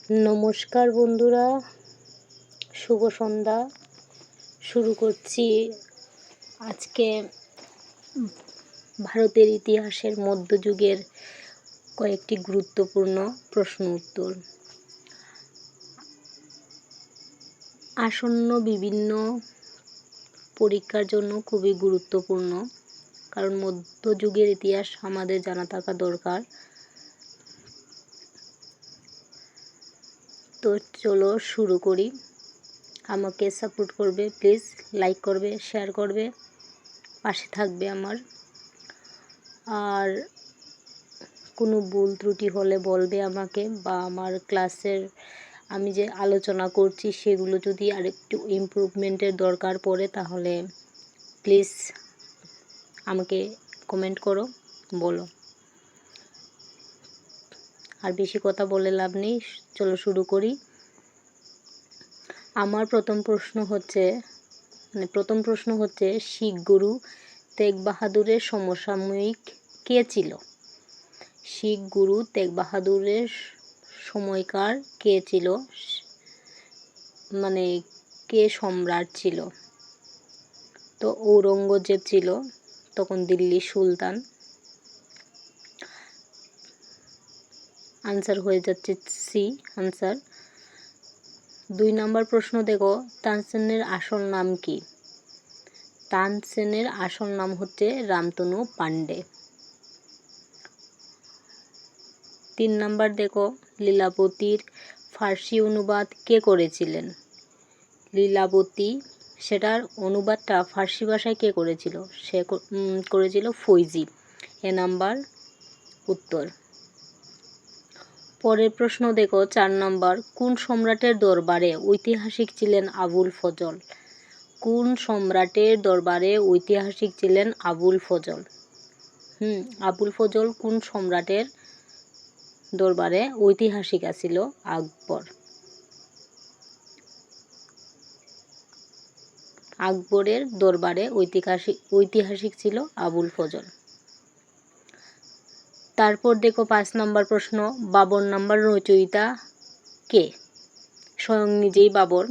নমস্কার বন্ধুরা, শুভ সন্ধ্যা। শুরু করছি আজকে ভারতের ইতিহাসের মধ্যযুগের কয়েকটি গুরুত্বপূর্ণ প্রশ্ন উত্তর। আসন্ন বিভিন্ন পরীক্ষার জন্য খুবই গুরুত্বপূর্ণ, কারণ মধ্যযুগের ইতিহাস আমাদের জানা থাকা দরকার। তো চলো শুরু করি। আমাকে সাপোর্ট করবে, প্লিজ লাইক করবে, শেয়ার করবে, পাশে থাকবে আমার। আর কোনো ভুল ত্রুটি হলে বলবে আমাকে, বা আমার ক্লাসের আমি যে আলোচনা করছি সেগুলো যদি আরেকটু ইমপ্রুভমেন্টের দরকার পড়ে তাহলে প্লিজ আমাকে কমেন্ট করো, বলো। আর বেশি কথা বলে লাভ নেই, চলো শুরু করি। আমার প্রথম প্রশ্ন হচ্ছে শিখ গুরু তেগ বাহাদুরের সমসাময়িক কে ছিল? শিখ গুরু তেগ বাহাদুরের সময়কার কে ছিল, মানে কে সম্রাট ছিল? তো ঔরঙ্গজেব ছিল তখন দিল্লির সুলতান। আনসার হয়ে যাচ্ছে সি আনসার। 2 নম্বর প্রশ্ন দেখো, তানসেনের আসল নাম কি? তানসেনের আসল নাম হচ্ছে রামতনু পান্ডে। 3 নম্বর দেখো, লীলাবতীর ফার্সি অনুবাদ কে করেছিলেন? লীলাবতী, সেটার অনুবাদটা ফার্সি ভাষায় কে করেছিল? সে করেছিল ফৈজি। এ নাম্বার উত্তর। পরের প্রশ্ন দেখো 4 নম্বর, কোন সম্রাটের দরবারে ঐতিহাসিক ছিলেন আবুল ফজল? কোন সম্রাটের দরবারে ঐতিহাসিক ছিলেন আবুল ফজল? আবুল ফজল কোন সম্রাটের দরবারে ঐতিহাসিক আছিল? আকবর। আকবরের দরবারে ঐতিহাসিক ছিল আবুল ফজল। তারপর দেখো 5 নম্বর প্রশ্ন, বাবর নাম্বার রচয়িতা কে? স্বয়ং নিজেই বাবর,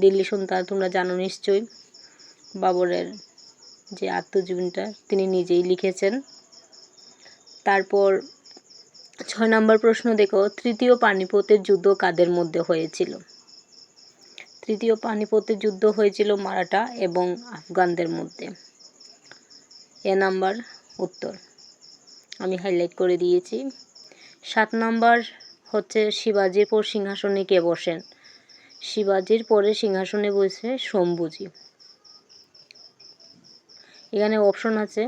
দিল্লি সুলতান, তোমরা জানো নিশ্চয়ই। বাবরের যে আত্মজীবনীটা তিনি নিজেই লিখেছেন। তারপর 6 নম্বর প্রশ্ন দেখো, তৃতীয় পানিপথের যুদ্ধ কাদের মধ্যে হয়েছিল? তৃতীয় পানিপথের যুদ্ধ হয়েছিল মারাঠা এবং আফগানদের মধ্যে। এ নাম্বার উত্তর, আমি হাইলাইট করে দিয়েছি। 7 নম্বর হচ্ছে শিবাজির পর সিংহাসনে কে বসেন? শিবাজির পরে সিংহাসনে বসে শম্ভুজি। এখানে অপশন আছে,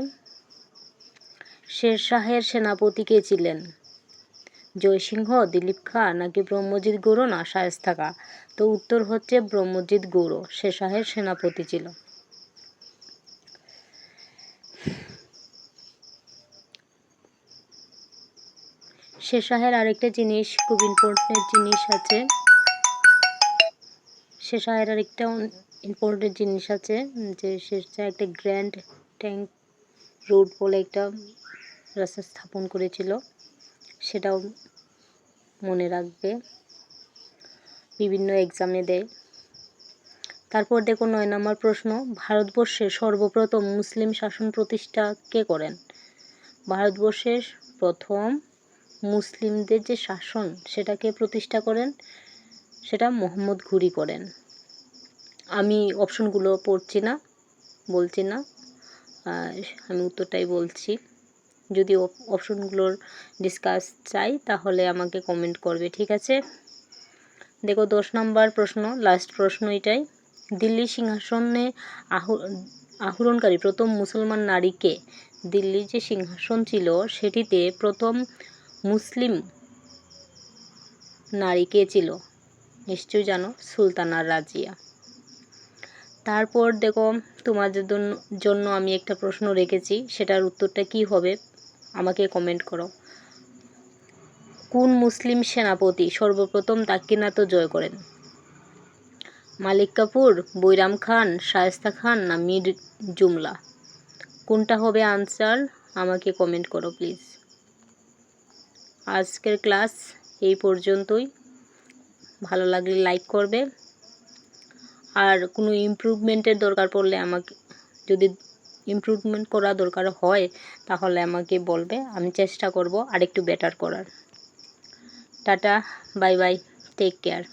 শেরশাহের সেনাপতি কে ছিলেন? জয়সিংহ, দিলীপ খাঁ, নাকি ব্রহ্মজিৎ গৌড়, না শায়েস্তা খাঁ? তো উত্তর হচ্ছে ব্রহ্মজিৎ গৌড় শেরশাহের সেনাপতি ছিল। শেরশাহের আরেকটা জিনিস, খুব ইম্পর্টেন্ট জিনিস আছে। শেরশাহের আরেকটা ইম্পর্টেন্ট জিনিস আছে যে শেরশাহ একটা গ্র্যান্ড ট্যাঙ্ক রোড বলে একটা রাস্তা স্থাপন করেছিল, সেটাও মনে রাখবে, বিভিন্ন এক্সামে দেয়। তারপর দেখো 9 নম্বর প্রশ্ন, ভারতবর্ষে সর্বপ্রথম মুসলিম শাসন প্রতিষ্ঠা কে করেন? ভারতবর্ষের প্রথম মুসলিমদের যে শাসন সেটাকে প্রতিষ্ঠা করেন, সেটা মোহাম্মদ ঘুরি করেন। আমি অপশনগুলো বলছি না, আমি উত্তরটাই বলছি। যদি অপশনগুলোর ডিসকাস চাই তাহলে আমাকে কমেন্ট করবে, ঠিক আছে? দেখো 10 নম্বর প্রশ্ন, লাস্ট প্রশ্ন এটাই, দিল্লি সিংহাসনে আহরণকারী প্রথম মুসলমান নারী কে? দিল্লির যে সিংহাসন ছিল সেটিতে প্রথম মুসলিম নারী কে ছিল? নিশ্চয়ই জানো, সুলতানা রাজিয়া। তারপর দেখো তোমাদের জন্য আমি একটা প্রশ্ন রেখেছি, সেটার উত্তরটা কি হবে আমাকে কমেন্ট করো। কোন মুসলিম সেনাপতি সর্বপ্রথম দাক্ষিণাত্য জয় করেন? মালিক কাফুর, বৈরাম খান, শায়েস্তা খান, না মীর জুমলা? কোনটা হবে আনসার আমাকে কমেন্ট করো প্লিজ। আজকের ক্লাস এই পর্যন্তই। ভালো লাগলে লাইক করবে, আর কোনো ইমপ্রুভমেন্টের দরকার পড়লে আমাকে, যদি ইমপ্রুভমেন্ট করা দরকার হয় তাহলে আমাকে বলবে, আমি চেষ্টা করব আরেকটু বেটার করার। Tata, bye bye, take care.